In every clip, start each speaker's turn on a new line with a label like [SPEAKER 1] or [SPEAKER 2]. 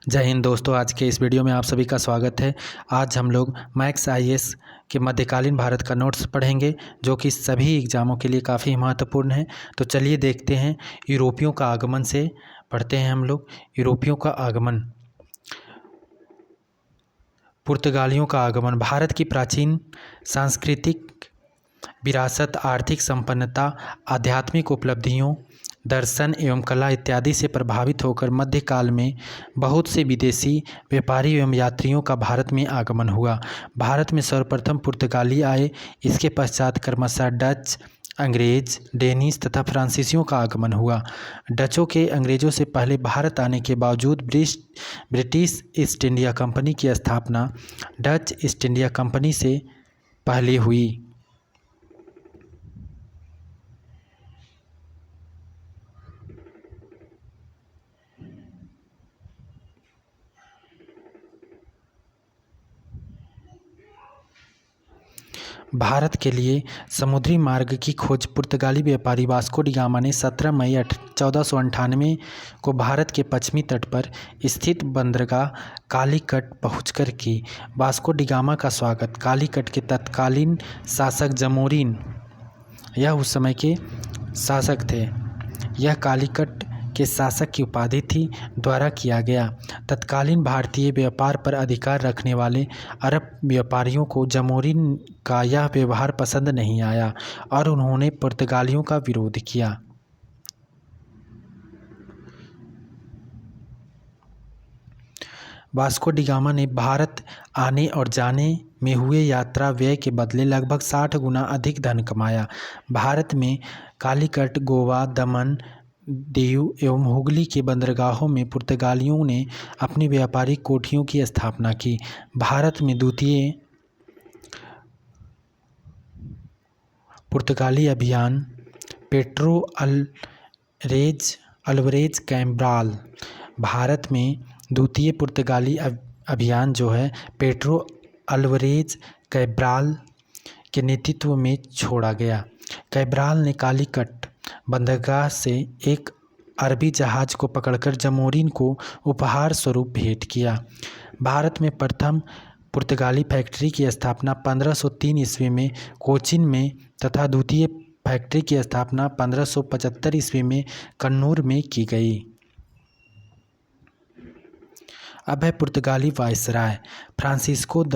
[SPEAKER 1] जय हिंद दोस्तों, आज के इस वीडियो में आप सभी का स्वागत है। आज हम लोग मैक्स आईएएस के मध्यकालीन भारत का नोट्स पढ़ेंगे, जो कि सभी एग्ज़ामों के लिए काफ़ी महत्वपूर्ण है। तो चलिए देखते हैं। यूरोपियों का आगमन से पढ़ते हैं हम लोग। यूरोपियों का आगमन, पुर्तगालियों का आगमन। भारत की प्राचीन सांस्कृतिक विरासत, आर्थिक संपन्नता, आध्यात्मिक उपलब्धियों, दर्शन एवं कला इत्यादि से प्रभावित होकर मध्यकाल में बहुत से विदेशी व्यापारी एवं यात्रियों का भारत में आगमन हुआ। भारत में सर्वप्रथम पुर्तगाली आए। इसके पश्चात क्रमशः डच, अंग्रेज, डेनिश तथा फ्रांसीसियों का आगमन हुआ। डचों के अंग्रेज़ों से पहले भारत आने के बावजूद ब्रिटिश ईस्ट इंडिया कंपनी की स्थापना डच ईस्ट इंडिया कंपनी से पहले हुई। भारत के लिए समुद्री मार्ग की खोज पुर्तगाली व्यापारी वास्को डी गामा ने 17 मई 1498 को भारत के पश्चिमी तट पर स्थित बंदरगाह कालीकट पहुंचकर की। वास्को डी गामा का स्वागत कालीकट के तत्कालीन शासक जमोरिन, यह उस समय के शासक थे, यह कालीकट के शासक की उपाधि थी, द्वारा किया गया। तत्कालीन भारतीय व्यापार पर अधिकार रखने वाले अरब व्यापारियों को जमोरिन का यह व्यवहार पसंद नहीं आया और उन्होंने पुर्तगालियों का विरोध किया। वास्को डी गामा ने भारत आने और जाने में हुए यात्रा व्यय के बदले लगभग 60 गुना अधिक धन कमाया। भारत में कालीकट, गोवा, दमन, दीव एवं हुगली के बंदरगाहों में पुर्तगालियों ने अपनी व्यापारिक कोठियों की स्थापना की। भारत में द्वितीय पुर्तगाली अभियान पेड्रो अल्वरेज कैब्राल, भारत में द्वितीय पुर्तगाली अभियान जो है पेड्रो अल्वरेज कैब्राल के नेतृत्व में छोड़ा गया। कैब्राल ने कालीकट बंदरगाह से एक अरबी जहाज को पकड़कर जमोरिन को उपहार स्वरूप भेंट किया। भारत में प्रथम पुर्तगाली फैक्ट्री की स्थापना 1503 ईस्वी में कोचीन में तथा द्वितीय फैक्ट्री की स्थापना 1575 ईस्वी में कन्नूर में की गई। अब है पुर्तगाली वायसराय फ्रांसिस्को द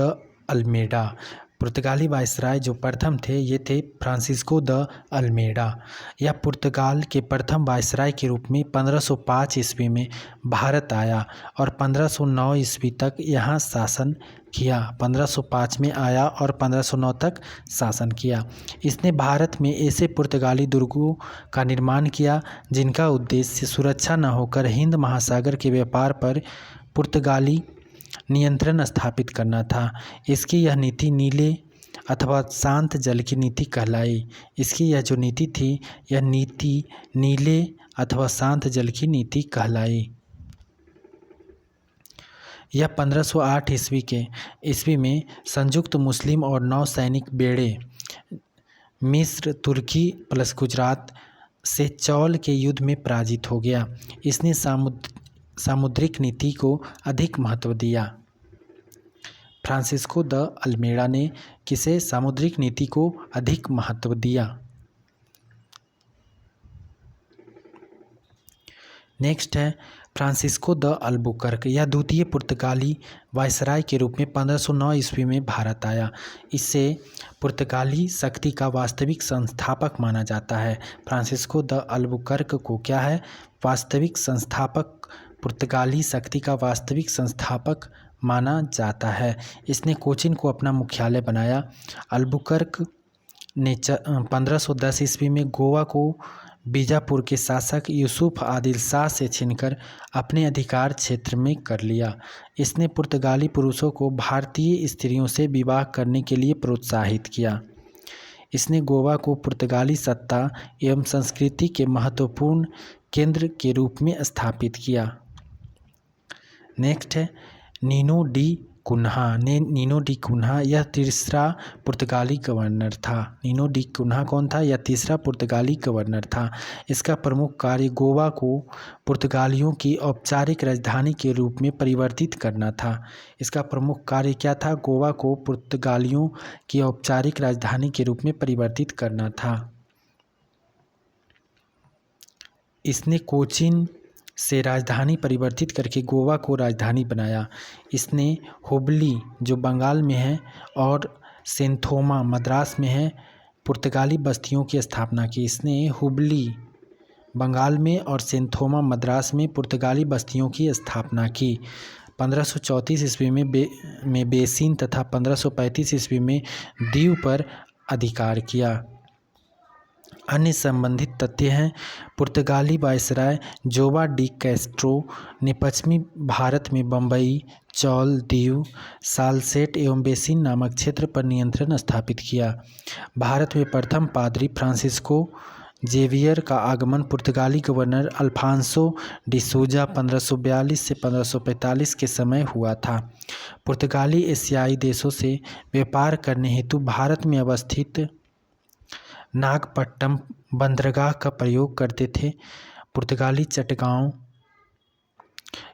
[SPEAKER 1] अल्मेडा। पुर्तगाली वायसराय जो प्रथम थे, ये थे फ्रांसिस्को द अल्मेडा। यह पुर्तगाल के प्रथम वायसराय के रूप में 1505 ईस्वी में भारत आया और 1509 ईस्वी तक यहाँ शासन किया। 1505 में आया और 1509 तक शासन किया। इसने भारत में ऐसे पुर्तगाली दुर्गों का निर्माण किया जिनका उद्देश्य सुरक्षा न होकर हिंद महासागर के व्यापार पर पुर्तगाली नियंत्रण स्थापित करना था। इसकी यह नीति नीले अथवा शांत जल की नीति कहलाई। इसकी यह जो नीति थी, यह नीति नीले अथवा शांत जल की नीति कहलाई। यह 1508 ईस्वी में संयुक्त मुस्लिम और नौसैनिक बेड़े मिस्र, तुर्की प्लस गुजरात से चौल के युद्ध में पराजित हो गया। इसने सामुद्रिक नीति को अधिक महत्व दिया। फ्रांसिस्को द अल्मेडा ने किसे सामुद्रिक नीति को अधिक महत्व दिया। नेक्स्ट है फ्रांसिस्को द अल्बुकर्क। यह द्वितीय पुर्तगाली वायसराय के रूप में 1509 ईस्वी में भारत आया। इससे पुर्तगाली शक्ति का वास्तविक संस्थापक माना जाता है। फ्रांसिस्को द अल्बुकर्क को क्या है? वास्तविक संस्थापक, पुर्तगाली शक्ति का वास्तविक संस्थापक माना जाता है। इसने कोचीन को अपना मुख्यालय बनाया। अल्बुकर्क ने 1510 ईस्वी में गोवा को बीजापुर के शासक यूसुफ आदिल शाह से छीनकर अपने अधिकार क्षेत्र में कर लिया। इसने पुर्तगाली पुरुषों को भारतीय स्त्रियों से विवाह करने के लिए प्रोत्साहित किया। इसने गोवा को पुर्तगाली सत्ता एवं संस्कृति के महत्वपूर्ण केंद्र के रूप में स्थापित किया। नेक्स्ट है Nuno da Cunha Nuno da Cunha यह तीसरा पुर्तगाली गवर्नर था। नीनो डी कुन्हा कौन था? यह तीसरा पुर्तगाली गवर्नर था। इसका प्रमुख कार्य गोवा को पुर्तगालियों की औपचारिक राजधानी के रूप में परिवर्तित करना था। इसका प्रमुख कार्य क्या था? गोवा को पुर्तगालियों की औपचारिक राजधानी के रूप में परिवर्तित करना था। इसने कोचीन से राजधानी परिवर्तित करके गोवा को राजधानी बनाया। इसने हुबली जो बंगाल में है और सेंथोमा मद्रास में है पुर्तगाली बस्तियों की स्थापना की। इसने हुबली बंगाल में और सेंथोमा मद्रास में पुर्तगाली बस्तियों की स्थापना की। 1534 ईस्वी में बेसिन तथा 1535 ईस्वी में दीव पर अधिकार किया। अन्य संबंधित तथ्य हैं। पुर्तगाली वायसराय जोवा डी कैस्ट्रो ने पश्चिमी भारत में बम्बई, चौल, दीव, सालसेट एवं बेसिन नामक क्षेत्र पर नियंत्रण स्थापित किया। भारत में प्रथम पादरी फ्रांसिस्को जेवियर का आगमन पुर्तगाली गवर्नर अल्फांसो डी सूजा 1542 से 1545 के समय हुआ था। पुर्तगाली एशियाई देशों से व्यापार करने हेतु भारत में अवस्थित नागपट्टनम बंदरगाह का प्रयोग करते थे। पुर्तगाली चटगांव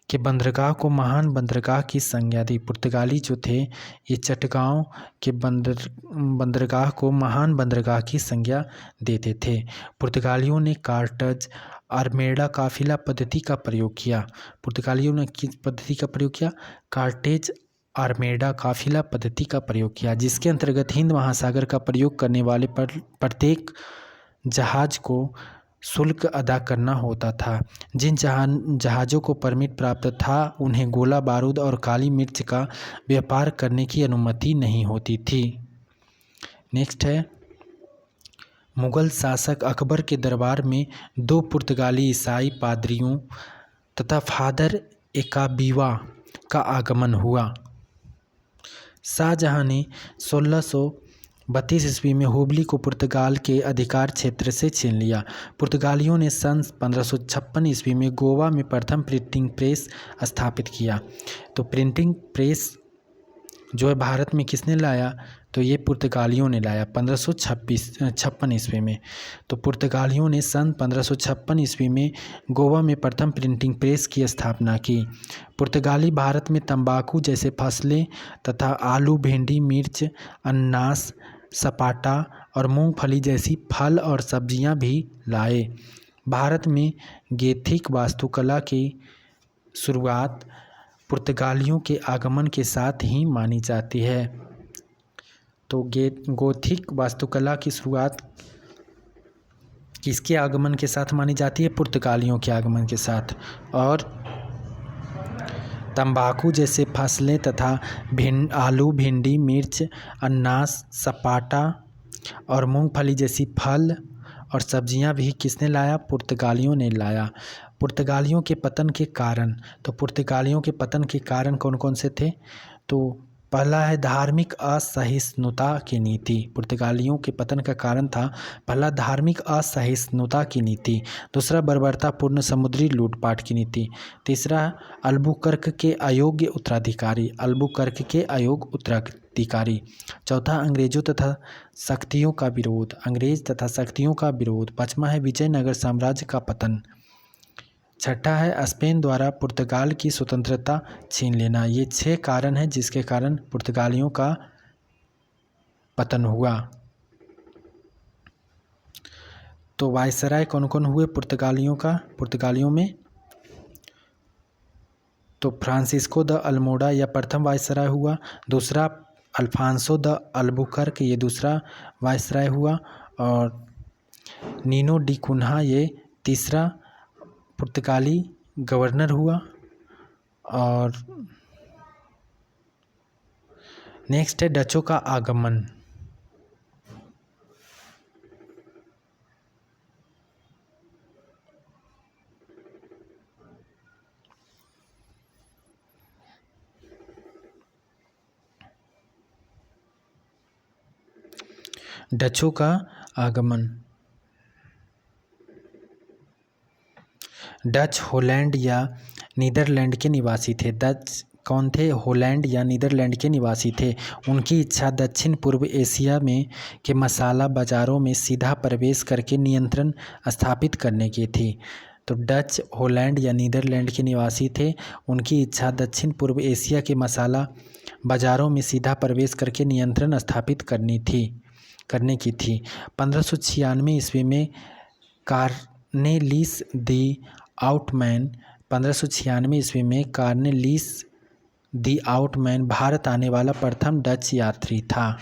[SPEAKER 1] के बंदरगाह को महान बंदरगाह की संज्ञा दी। पुर्तगाली जो थे ये चटगांव के बंदरगाह को महान बंदरगाह की संज्ञा देते थे। पुर्तगालियों ने कार्टज आर्मेडा काफिला पद्धति का प्रयोग किया। पुर्तगालियों ने किस पद्धति का प्रयोग किया? कार्टेज आर्मेडा काफिला पद्धति का प्रयोग किया, जिसके अंतर्गत हिंद महासागर का प्रयोग करने वाले प्रत्येक जहाज को शुल्क अदा करना होता था। जिन जहाज़ों को परमिट प्राप्त था उन्हें गोला बारूद और काली मिर्च का व्यापार करने की अनुमति नहीं होती थी। नेक्स्ट है, मुगल शासक अकबर के दरबार में 2 पुर्तगाली ईसाई पादरियों तथा फादर एकाबीवा का आगमन हुआ। शाहजहां ने 1632 ईस्वी में हुबली को पुर्तगाल के अधिकार क्षेत्र से छीन लिया। पुर्तगालियों ने सन 1556 ईस्वी में गोवा में प्रथम प्रिंटिंग प्रेस स्थापित किया। तो प्रिंटिंग प्रेस जो है भारत में किसने लाया? तो ये पुर्तगालियों ने लाया 1556 ईस्वी में। तो पुर्तगालियों ने सन 1556 ईस्वी में गोवा में प्रथम प्रिंटिंग प्रेस की स्थापना की। पुर्तगाली भारत में तंबाकू जैसे फसलें तथा आलू, भिंडी, मिर्च, अनानास, सपाटा और मूंगफली जैसी फल और सब्जियां भी लाए। भारत में गैथिक वास्तुकला की शुरुआत पुर्तगालियों के आगमन के साथ ही मानी जाती है। तो गोथिक वास्तुकला की शुरुआत किसके आगमन के साथ मानी जाती है? पुर्तगालियों के आगमन के साथ। और तंबाकू जैसे फसलें तथा आलू, भिंडी, मिर्च, अनानास, सपाटा और मूंगफली जैसी फल और सब्जियां भी किसने लाया? पुर्तगालियों ने लाया। पुर्तगालियों के पतन के कारण, तो पुर्तगालियों के पतन के कारण कौन कौन से थे? तो पहला है धार्मिक असहिष्णुता की नीति। पुर्तगालियों के पतन का कारण था पहला धार्मिक असहिष्णुता की नीति, दूसरा बर्बरतापूर्ण समुद्री लूटपाट की नीति, तीसरा अल्बुकर्क के अयोग्य उत्तराधिकारी, चौथा अंग्रेज तथा शक्तियों का विरोध, पांचवा है विजयनगर साम्राज्य का पतन, छठा है स्पेन द्वारा पुर्तगाल की स्वतंत्रता छीन लेना। ये 6 कारण हैं जिसके कारण पुर्तगालियों का पतन हुआ। तो वायसराय कौन कौन हुए पुर्तगालियों में? तो फ्रांसिस्को द अल्मोड़ा यह प्रथम वायसराय हुआ, दूसरा अल्फांसो द अल्बुकर्क ये दूसरा वायसराय हुआ, और नीनो डी कुन्हा ये तीसरा पुर्तगाली गवर्नर हुआ। और नेक्स्ट है डचों का आगमन। डचों का आगमन। डच हॉलैंड या नीदरलैंड के निवासी थे। डच कौन थे? हॉलैंड या नीदरलैंड के निवासी थे। उनकी इच्छा दक्षिण पूर्व एशिया में के मसाला बाजारों में सीधा प्रवेश करके नियंत्रण स्थापित करने की थी। तो डच हॉलैंड या नीदरलैंड के निवासी थे। उनकी इच्छा दक्षिण पूर्व एशिया के मसाला बाजारों में सीधा प्रवेश करके नियंत्रण स्थापित करने की थी। 1596 ईस्वी में कार्नेलिस दी आउटमैन 1596 ईस्वी में कार्नेलिस दी आउटमैन भारत आने वाला प्रथम डच यात्री था।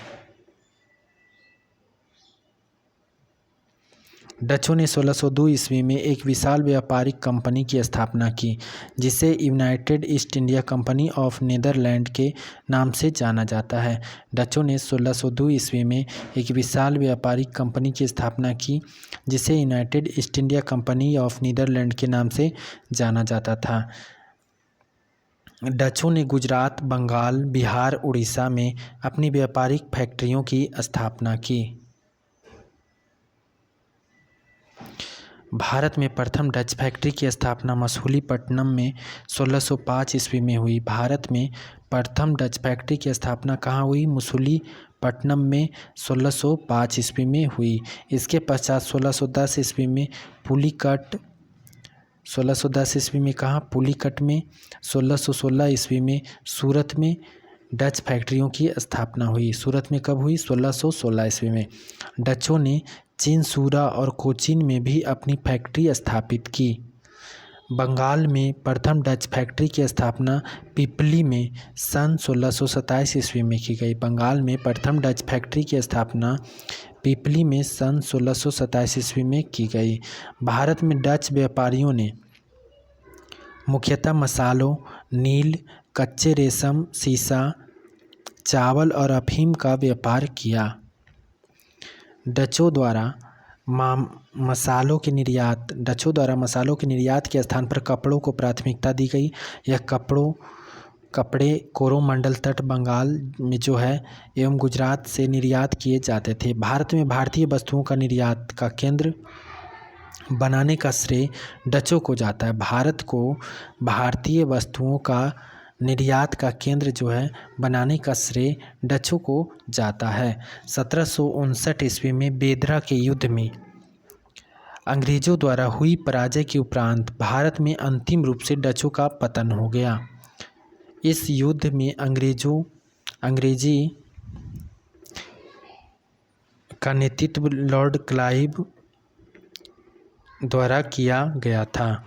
[SPEAKER 1] डचों ने 1602 ईस्वी में एक विशाल व्यापारिक कंपनी की स्थापना की, जिसे United East India Company of Netherland के नाम से जाना जाता है। डचों ने 1602 ईस्वी में एक विशाल व्यापारिक कंपनी की स्थापना की, जिसे United East India Company of Netherland के नाम से जाना जाता था। डचों ने गुजरात, बंगाल, बिहार, उड़ीसा में अपनी व्यापारिक फैक्ट्रियों की स्थापना की। भारत में प्रथम डच फैक्ट्री की स्थापना मछलीपट्टनम में 1605 ईस्वी में हुई। भारत में प्रथम डच फैक्ट्री की स्थापना कहाँ हुई? मछलीपट्टनम में 1605 ईस्वी में हुई। इसके पश्चात 1610 ईस्वी में पुलिकट 1610 ईस्वी में कहाँ? पुलिकट में। 1616 ईस्वी में सूरत में डच फैक्ट्रियों की स्थापना हुई। सूरत में कब हुई? 1616 ईस्वी में। डचों ने चिनसूरा और कोचीन में भी अपनी फैक्ट्री स्थापित की। बंगाल में प्रथम डच फैक्ट्री की स्थापना पिपली में सन 1627 ईस्वी में की गई। बंगाल में प्रथम डच फैक्ट्री की स्थापना पिपली में सन 1627 ईस्वी में की गई। भारत में डच व्यापारियों ने मुख्यतः मसालों, नील, कच्चे रेशम, सीसा, चावल और अफीम का व्यापार किया। डचों द्वारा मसालों के निर्यात के स्थान पर कपड़ों को प्राथमिकता दी गई। यह कपड़े कोरोमंडल तट, बंगाल में जो है एवं गुजरात से निर्यात किए जाते थे। भारत में भारतीय वस्तुओं का निर्यात का केंद्र बनाने का श्रेय डचों को जाता है। भारत को भारतीय वस्तुओं का निर्यात का केंद्र जो है बनाने का श्रेय डचों को जाता है। 1759 ईस्वी में बेदरा के युद्ध में अंग्रेजों द्वारा हुई पराजय के उपरांत भारत में अंतिम रूप से डचों का पतन हो गया। इस युद्ध में अंग्रेजी का नेतृत्व लॉर्ड क्लाइव द्वारा किया गया था।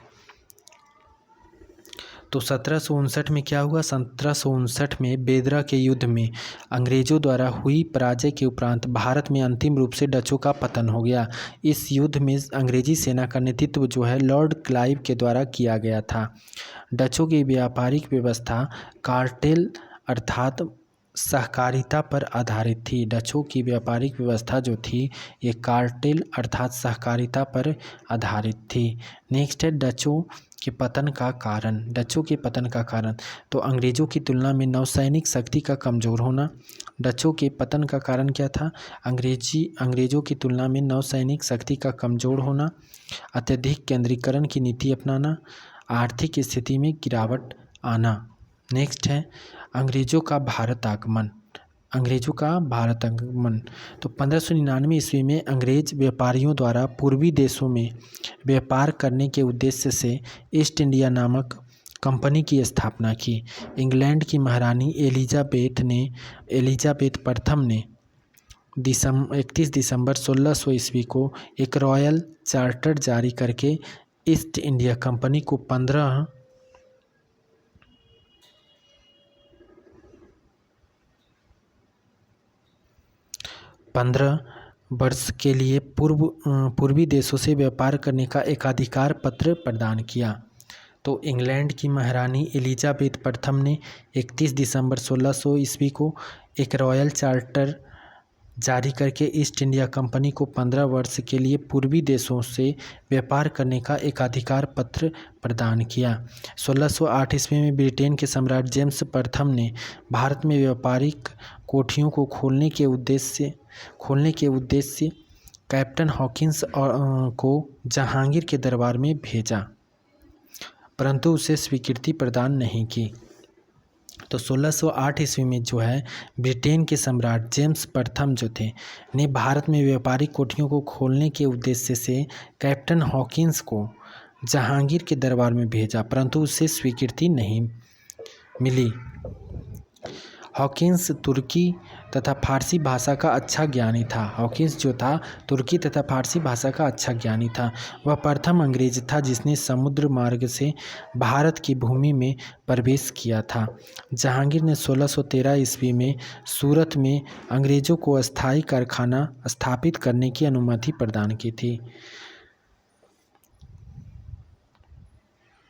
[SPEAKER 1] तो 1759 में क्या हुआ? 1759 में बेदरा के युद्ध में अंग्रेजों द्वारा हुई पराजय के उपरांत भारत में अंतिम रूप से डचों का पतन हो गया। इस युद्ध में अंग्रेजी सेना का नेतृत्व जो है लॉर्ड क्लाइव के द्वारा किया गया था। डचों की व्यापारिक व्यवस्था कार्टेल अर्थात सहकारिता पर आधारित थी। डचों की व्यापारिक व्यवस्था जो थी ये कार्टेल अर्थात सहकारिता पर आधारित थी। नेक्स्ट है डचों के पतन का कारण। तो अंग्रेजों की तुलना में नौसैनिक शक्ति का कमज़ोर होना। डचों के पतन का कारण क्या था? अंग्रेजों की तुलना में नौसैनिक शक्ति का कमज़ोर होना, अत्यधिक केंद्रीकरण की नीति अपनाना, आर्थिक स्थिति में गिरावट आना। नेक्स्ट है अंग्रेजों का भारत आगमन। तो 1599 ईस्वी में अंग्रेज व्यापारियों द्वारा पूर्वी देशों में व्यापार करने के उद्देश्य से ईस्ट इंडिया नामक कंपनी की स्थापना की। इंग्लैंड की महारानी एलिजाबेथ प्रथम ने 31 दिसंबर 1600 ईस्वी को एक रॉयल चार्टर जारी करके ईस्ट इंडिया कंपनी को 15 वर्ष के लिए पूर्वी देशों से व्यापार करने का एकाधिकार पत्र प्रदान किया। तो इंग्लैंड की महारानी एलिजाबेथ प्रथम ने 31 दिसंबर 1600 ईस्वी को एक रॉयल चार्टर जारी करके ईस्ट इंडिया कंपनी को 15 वर्ष के लिए पूर्वी देशों से व्यापार करने का एकाधिकार पत्र प्रदान किया। 1608 ईस्वी में ब्रिटेन के सम्राट जेम्स प्रथम ने भारत में व्यापारिक कोठियों को खोलने के उद्देश्य कैप्टन हॉकिंस को जहांगीर के दरबार में भेजा, परंतु उसे स्वीकृति प्रदान नहीं की। तो 1608 ईस्वी में जो है ब्रिटेन के सम्राट जेम्स प्रथम जो थे ने भारत में व्यापारिक कोठियों को खोलने के उद्देश्य से कैप्टन हॉकिंस को जहांगीर के दरबार में भेजा, परंतु उससे स्वीकृति नहीं मिली। हॉकिंस तुर्की तथा फारसी भाषा का अच्छा ज्ञानी था। हॉकिंस जो था तुर्की तथा फारसी भाषा का अच्छा ज्ञानी था। वह प्रथम अंग्रेज था जिसने समुद्र मार्ग से भारत की भूमि में प्रवेश किया था। जहांगीर ने 1613 ईस्वी में सूरत में अंग्रेजों को अस्थायी कारखाना स्थापित करने की अनुमति प्रदान की थी।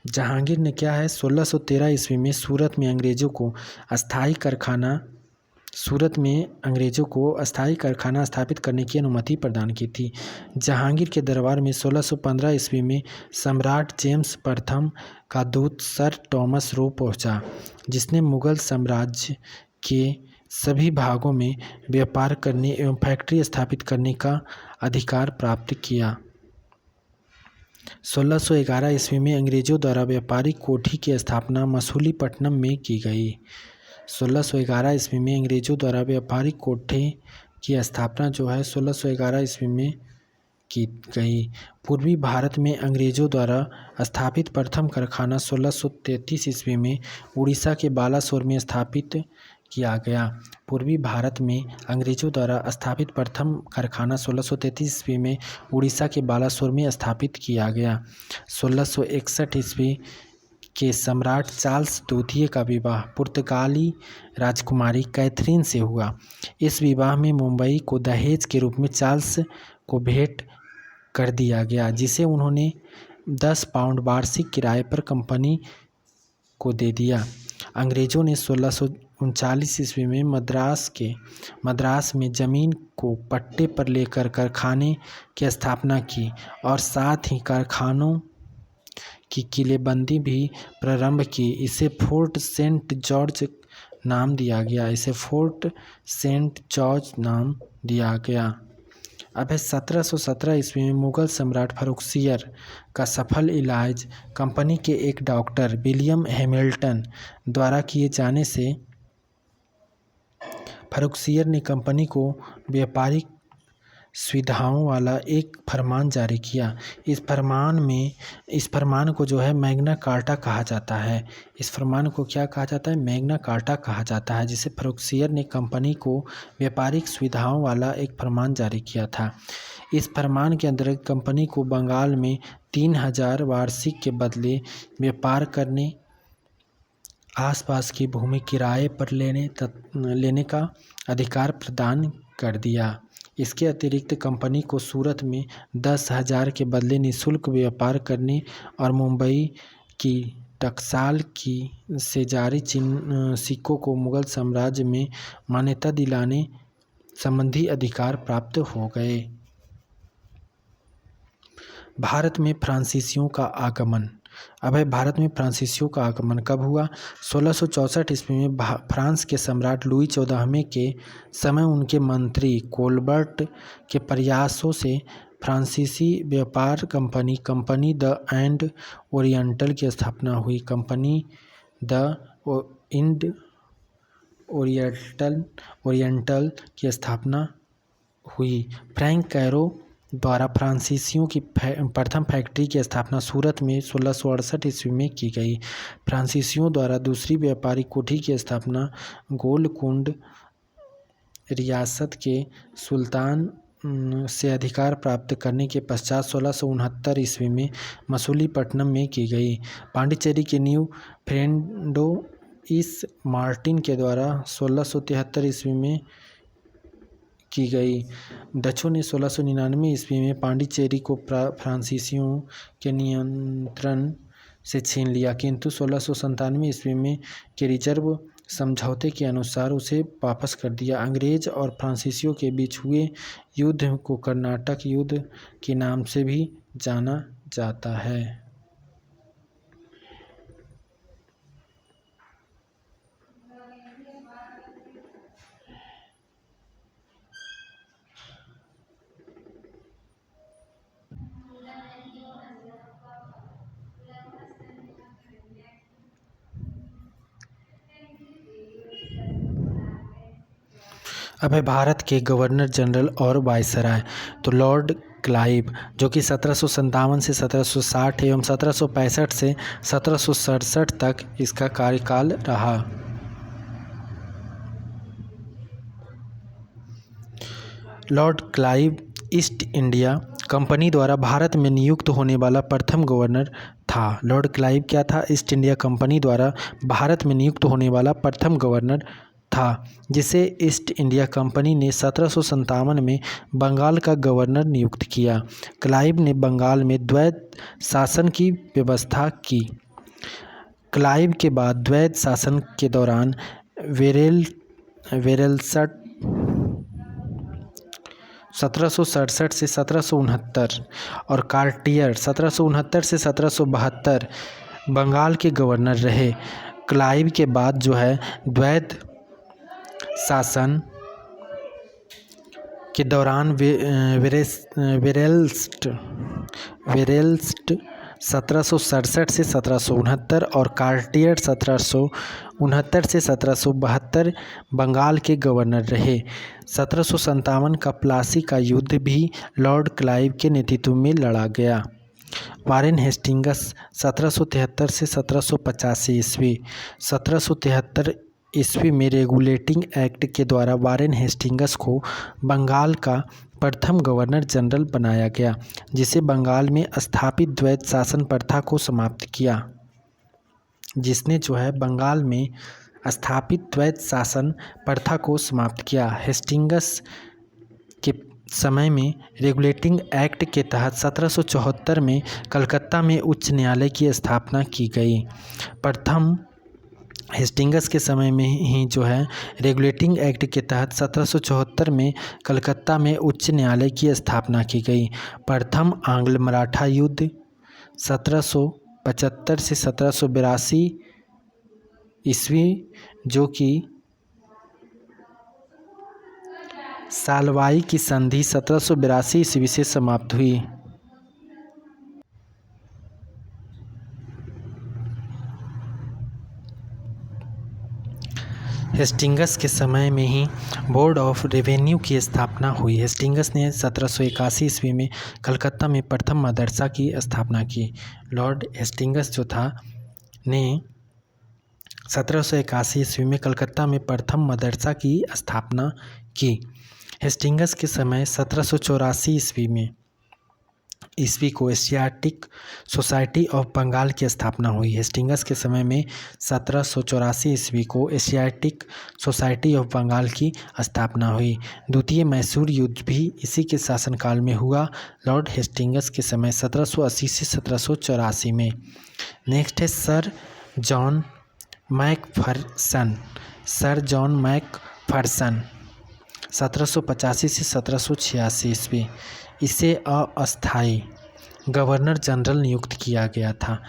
[SPEAKER 1] जहांगीर ने क्या है 1613 ईस्वी में सूरत में अंग्रेजों को अस्थायी कारखाना स्थापित करने की अनुमति प्रदान की थी। जहांगीर के दरबार में 1615 ईस्वी में सम्राट जेम्स प्रथम का दूत सर टॉमस रो पहुंचा, जिसने मुगल साम्राज्य के सभी भागों में व्यापार करने एवं फैक्ट्री स्थापित करने का अधिकार प्राप्त किया। 1611 ईस्वी में अंग्रेजों द्वारा व्यापारिक कोठी की स्थापना मसूलीपट्टनम में की गई। 1611 ईस्वी में अंग्रेजों द्वारा व्यापारिक कोठी की स्थापना जो है 1611 ईस्वी में की गई। पूर्वी भारत में अंग्रेजों द्वारा स्थापित प्रथम कारखाना 1633 ईस्वी में उड़ीसा के बालासोर में स्थापित किया गया। पूर्वी भारत में अंग्रेजों द्वारा स्थापित प्रथम कारखाना 1633 ईस्वी में उड़ीसा के बालासोर में स्थापित किया गया। 1661 ईस्वी के सम्राट चार्ल्स द्वितीय का विवाह पुर्तगाली राजकुमारी कैथरीन से हुआ। इस विवाह में मुंबई को दहेज के रूप में चार्ल्स को भेंट कर दिया गया, जिसे उन्होंने 10 पाउंड वार्षिक किराए पर कंपनी को दे दिया। अंग्रेजों ने 1639 ईस्वी में मद्रास में जमीन को पट्टे पर लेकर कारखाने की स्थापना की और साथ ही कारखानों की किलेबंदी भी प्रारंभ की। इसे फोर्ट सेंट जॉर्ज नाम दिया गया। अब है 1717 ईस्वी में मुगल सम्राट फर्रुखसियर का सफल इलाज कंपनी के एक डॉक्टर विलियम हैमिल्टन द्वारा किए जाने से फर्रुखसियर ने कंपनी को व्यापारिक सुविधाओं वाला एक फरमान जारी किया। इस फरमान को जो है मैग्ना कार्टा कहा जाता है। इस फरमान को क्या कहा जाता है? मैग्ना कार्टा कहा जाता है, जिसे फर्रुखसियर ने कंपनी को व्यापारिक सुविधाओं वाला एक फरमान जारी किया था। इस फरमान के अंतर्गत कंपनी को बंगाल में 3000 वार्षिक के बदले व्यापार करने, आसपास की भूमि किराए पर लेने का अधिकार प्रदान कर दिया। इसके अतिरिक्त कंपनी को सूरत में 10,000 के बदले निःशुल्क व्यापार करने और मुंबई की टकसाल से जारी सिक्कों को मुगल साम्राज्य में मान्यता दिलाने संबंधी अधिकार प्राप्त हो गए। भारत में फ्रांसीसियों का आगमन। अब है भारत में फ्रांसीसियों का आगमन कब हुआ? 1664 ईस्वी में फ्रांस के सम्राट लुई 14वें के समय उनके मंत्री कोलबर्ट के प्रयासों से फ्रांसीसी व्यापार कंपनी द एंड ओरिएंटल की स्थापना हुई। कंपनी द इंड ओरिएंटल की स्थापना हुई। फ्रैंक कैरो द्वारा फ्रांसीसियों की प्रथम फैक्ट्री की स्थापना सूरत में 1668 ईस्वी में की गई। फ्रांसीसियों द्वारा दूसरी व्यापारिक कोठी की स्थापना गोलकुंड रियासत के सुल्तान से अधिकार प्राप्त करने के पश्चात 1669 ईस्वी में मसूलीपट्टनम में की गई। पांडिचेरी के न्यू फ्रेंडोइस मार्टिन के द्वारा 1673 ईस्वी में की गई। डचों ने 1699 ईस्वी में पांडिचेरी को फ्रांसीसियों के नियंत्रण से छीन लिया, किंतु 1697 ईस्वी में के रिजर्व समझौते के अनुसार उसे वापस कर दिया। अंग्रेज और फ्रांसीसियों के बीच हुए युद्ध को कर्नाटक युद्ध के नाम से भी जाना जाता है। अब है भारत के गवर्नर जनरल और वायसराय। तो लॉर्ड क्लाइव जो कि 1757 से 1760 एवं 1765 से 1767 तक इसका कार्यकाल रहा। Lord Clive east India company द्वारा भारत में नियुक्त होने वाला प्रथम गवर्नर था। लॉर्ड क्लाइव क्या था? ईस्ट इंडिया कंपनी द्वारा भारत में नियुक्त होने वाला प्रथम गवर्नर था, जिसे ईस्ट इंडिया कंपनी ने 1757 में बंगाल का गवर्नर नियुक्त किया। क्लाइव ने बंगाल में द्वैत शासन की व्यवस्था की। क्लाइव के बाद द्वैत शासन के दौरान वेरेलसट 1767 से 1769 और कार्टियर 1769 से 1772 बंगाल के गवर्नर रहे। क्लाइव के बाद जो है द्वैत शासन के दौरान वेरेल्स्ट 1767 से 1769 और कार्टियर 1769 से 1772 बंगाल के गवर्नर रहे। 1757 का प्लासी का युद्ध भी लॉर्ड क्लाइव के नेतृत्व में लड़ा गया। वारेन हेस्टिंगस 1773 से 1785 ईस्वी। 1773 ईस्वी में रेगुलेटिंग एक्ट के द्वारा वारेन हेस्टिंगस को बंगाल का प्रथम गवर्नर जनरल बनाया गया, जिसे बंगाल में स्थापित द्वैत शासन प्रथा को समाप्त किया। जिसने जो है बंगाल में स्थापित द्वैत शासन प्रथा को समाप्त किया। हेस्टिंगस के समय में रेगुलेटिंग एक्ट के तहत 1774 में कलकत्ता में उच्च न्यायालय की स्थापना की गई। प्रथम हेस्टिंगस के समय में ही जो है रेगुलेटिंग एक्ट के तहत 1774 में कलकत्ता में उच्च न्यायालय की स्थापना की गई। प्रथम आंग्ल मराठा युद्ध 1775 से 1782 ईस्वी, जो कि सालवाई की संधि 1782 ईस्वी से समाप्त हुई। हेस्टिंगस के समय में ही बोर्ड ऑफ रेवेन्यू की स्थापना हुई। हेस्टिंगस ने 1781 ईस्वी में कलकत्ता में प्रथम मदरसा की स्थापना की। लॉर्ड हेस्टिंगस जो था ने 1781 ईस्वी में कलकत्ता में प्रथम मदरसा की स्थापना की। हेस्टिंगस के समय 1784 ईस्वी को एशियाटिक सोसाइटी ऑफ बंगाल की स्थापना हुई। हेस्टिंगस के समय में 1784 ईस्वी को एशियाटिक सोसाइटी ऑफ बंगाल की स्थापना हुई। द्वितीय मैसूर युद्ध भी इसी के शासनकाल में हुआ, लॉर्ड हेस्टिंगस के समय 1780 से 1784 में। नेक्स्ट है sir John Macpherson. Sir John Macpherson 1785 से 1786 ईस्वी। इसे अस्थायी गवर्नर जनरल नियुक्त किया गया था।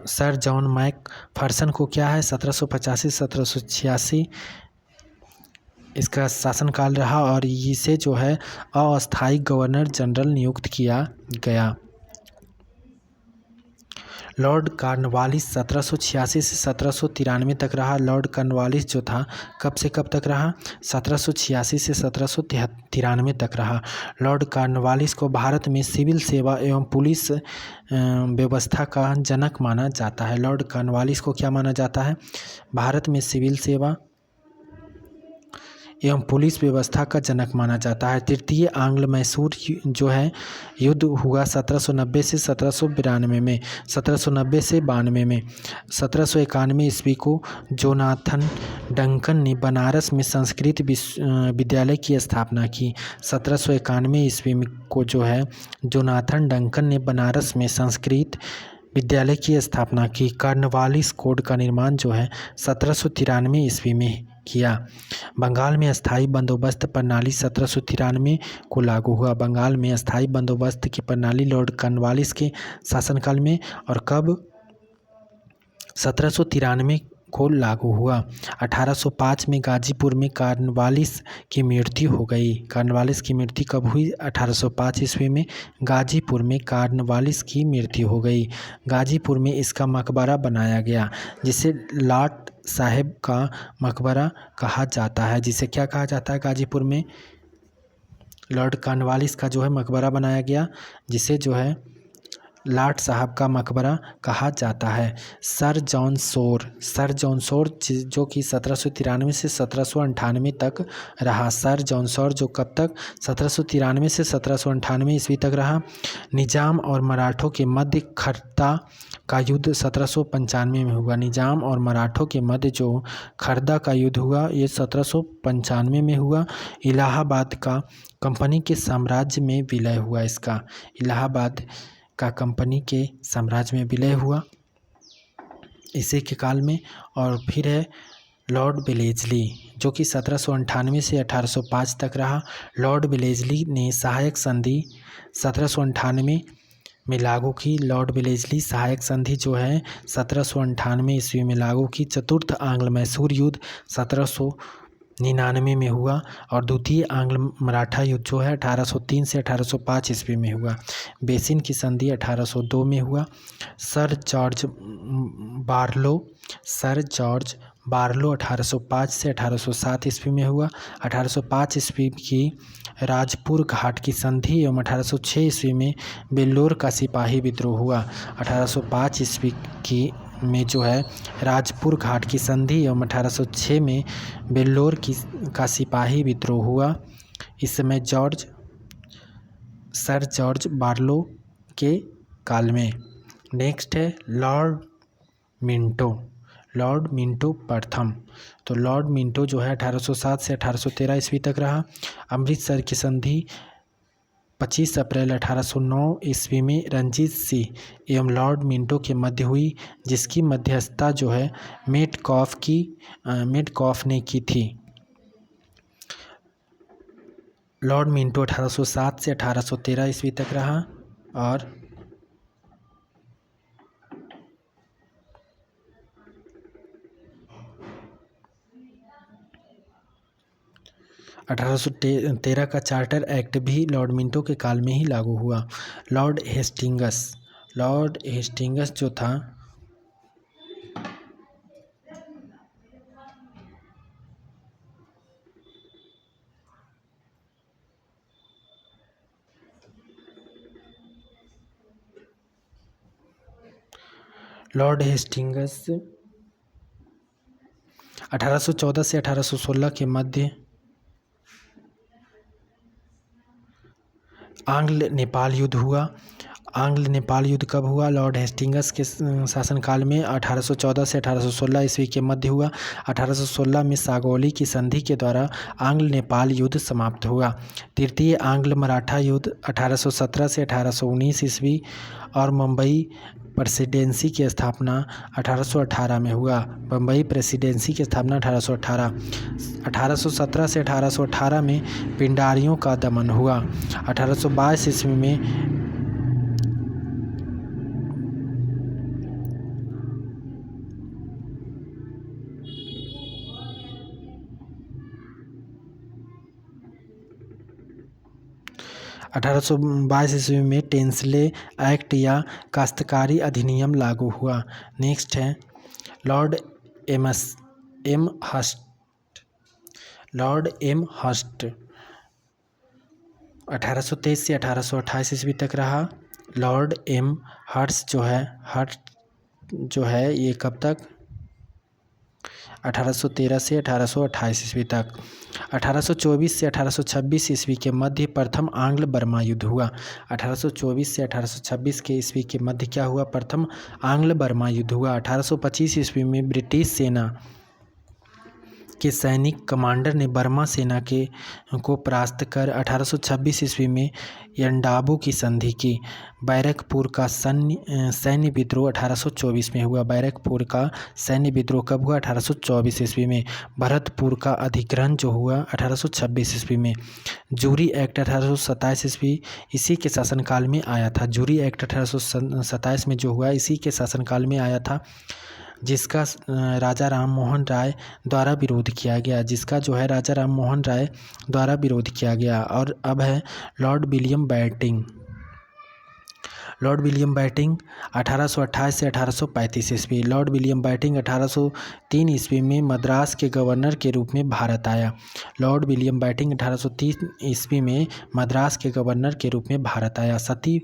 [SPEAKER 1] सर जॉन मैकफर्सन को क्या है 1785 से 1786 इसका शासनकाल रहा और इसे जो है अस्थायी गवर्नर जनरल नियुक्त किया गया। लॉर्ड कॉर्नवालिस 1786 से 1793 तक रहा। लॉर्ड कॉर्नवालिस जो था कब से कब तक रहा? 1786 से 1793 तक रहा। लॉर्ड कॉर्नवालिस को भारत में सिविल सेवा एवं पुलिस व्यवस्था का जनक माना जाता है। लॉर्ड कॉर्नवालिस को क्या माना जाता है? भारत में सिविल सेवा एवं पुलिस व्यवस्था का जनक माना जाता है। तृतीय आंग्ल मैसूर जो है युद्ध हुआ 1790 से 1792 में। 1790 से 92 में 1791 ईस्वी को जोनाथन डंकन ने बनारस में संस्कृत विद्यालय की स्थापना की। 1791 ईस्वी को जो है जोनाथन डंकन ने बनारस में संस्कृत विद्यालय की स्थापना की। कॉर्नवालिस कोड का निर्माण जो है 1793 ईस्वी में किया। बंगाल में अस्थायी बंदोबस्त प्रणाली 1793 को लागू हुआ। बंगाल में अस्थायी बंदोबस्त की प्रणाली लॉर्ड कॉर्नवालिस के शासनकाल में और कब 1793 को लागू हुआ। 1805 में गाजीपुर में कॉर्नवालिस की मृत्यु हो गई। कॉर्नवालिस की मृत्यु कब हुई? 1805 ईस्वी में गाजीपुर में कॉर्नवालिस की मृत्यु हो गई। गाजीपुर में इसका मकबरा बनाया गया, जिसे लॉर्ड साहब का मकबरा कहा जाता है, जिसे क्या कहा जाता है गाजीपुर में? लॉर्ड कॉर्नवालिस का जो है मकबरा बनाया गया, जिसे जो है लाट साहब का मकबरा कहा जाता है। सर जॉन शोर जो कि 1793 से 1798 तक रहा। सर जॉन शोर जो कब तक? 1793 से 1798 ईस्वी तक रहा। निजाम और मराठों के मध्य खरदा का युद्ध 1795 में हुआ। निजाम और मराठों के मध्य जो खरदा का युद्ध हुआ ये 1795 में हुआ। इलाहाबाद का कंपनी के साम्राज्य में विलय हुआ। इसका इलाहाबाद का कंपनी के साम्राज्य में विलय हुआ इसी के काल में। और फिर है लॉर्ड वेलेस्ली, जो कि 1798 से 1805 तक रहा। लॉर्ड वेलेस्ली ने सहायक संधि 1798 में लागू की। लॉर्ड वेलेस्ली सहायक संधि जो है 1798 ईस्वी में लागू की। चतुर्थ आंग्ल मैसूर युद्ध 1799 में हुआ और द्वितीय आंग्ल मराठा युद्ध जो है 1803 से 1805 ईस्वी में हुआ। बेसिन की संधि 1802 में हुआ। सर जॉर्ज बार्लो 1805 से 1807 ईस्वी में हुआ। 1805 ईस्वी की राजपुर घाट की संधि एवं 1806 ईस्वी में बेल्लोर का सिपाही विद्रोह हुआ। 1805 ईस्वी की में जो है राजपुर घाट की संधि एवं 1806 में बेल्लोर का सिपाही विद्रोह हुआ। इस समय सर जॉर्ज बार्लो के काल में। नेक्स्ट है लॉर्ड मिंटो प्रथम। तो लॉर्ड मिंटो जो है 1807 से 1813 ईस्वी तक रहा। अमृतसर की संधि 25 अप्रैल 1809 ईस्वी में रंजीत सिंह एवं लॉर्ड मिंटो के मध्य हुई, जिसकी मध्यस्थता जो है मेटकॉफ ने की थी। लॉर्ड मिंटो 1807 से 1813 ईस्वी तक रहा और 1813 का चार्टर एक्ट भी लॉर्ड मिंटो के काल में ही लागू हुआ। लॉर्ड हेस्टिंगस जो था लॉर्ड हेस्टिंगस 1814 से 1816 के मध्य आंग्ल नेपाल युद्ध हुआ। आंग्ल नेपाल युद्ध कब हुआ? लॉर्ड हेस्टिंगस के शासनकाल में 1814 से 1816 ईस्वी के मध्य हुआ। 1816 में सागौली की संधि के द्वारा आंग्ल नेपाल युद्ध समाप्त हुआ। तृतीय आंग्ल मराठा युद्ध 1817 से 1819 ईस्वी और मुंबई प्रेसिडेंसी की स्थापना 1818 में हुआ। बम्बई प्रेसिडेंसी की स्थापना 1818। 1817 से 1818 में पिंडारियों का दमन हुआ। 1822 ईस्वी में 1822 ईस्वी में टेंसले एक्ट या काश्तकारी अधिनियम लागू हुआ। नेक्स्ट है लॉर्ड एम हस्ट 1823 से 1828 ईस्वी तक रहा। लॉर्ड एम हर्स्ट जो है ये कब तक? 1813 से 1828 ईस्वी तक। 1824 से 1826 ईस्वी के मध्य प्रथम आंग्ल बर्मा युद्ध हुआ। 1824 से 1826 के ईस्वी के मध्य क्या हुआ? प्रथम आंग्ल बर्मा युद्ध हुआ। 1825 ईस्वी में ब्रिटिश सेना के सैनिक कमांडर ने बर्मा सेना को परास्त कर 1826 ईस्वी में यंडाबू की संधि की। बैरकपुर का सैन्य विद्रोह 1824 में हुआ। बैरकपुर का सैन्य विद्रोह कब हुआ? 1824 ईस्वी में। भरतपुर का अधिग्रहण जो हुआ 1826 ईस्वी में। जूरी एक्ट 1827 ईस्वी इसी के शासनकाल में आया था। जूरी एक्ट 1827 में जो हुआ इसी के शासनकाल में आया था, जिसका राजा राम मोहन राय द्वारा विरोध किया गया। और अब है Lord William Bentinck. Lord William Bentinck 1828 से 1835 ईस्वी। लॉर्ड विलियम बेंटिंक 1803 ईस्वी में मद्रास के गवर्नर के रूप में भारत आया। लॉर्ड विलियम बेंटिंक 1803 ईस्वी में मद्रास के गवर्नर के रूप में भारत आया। सती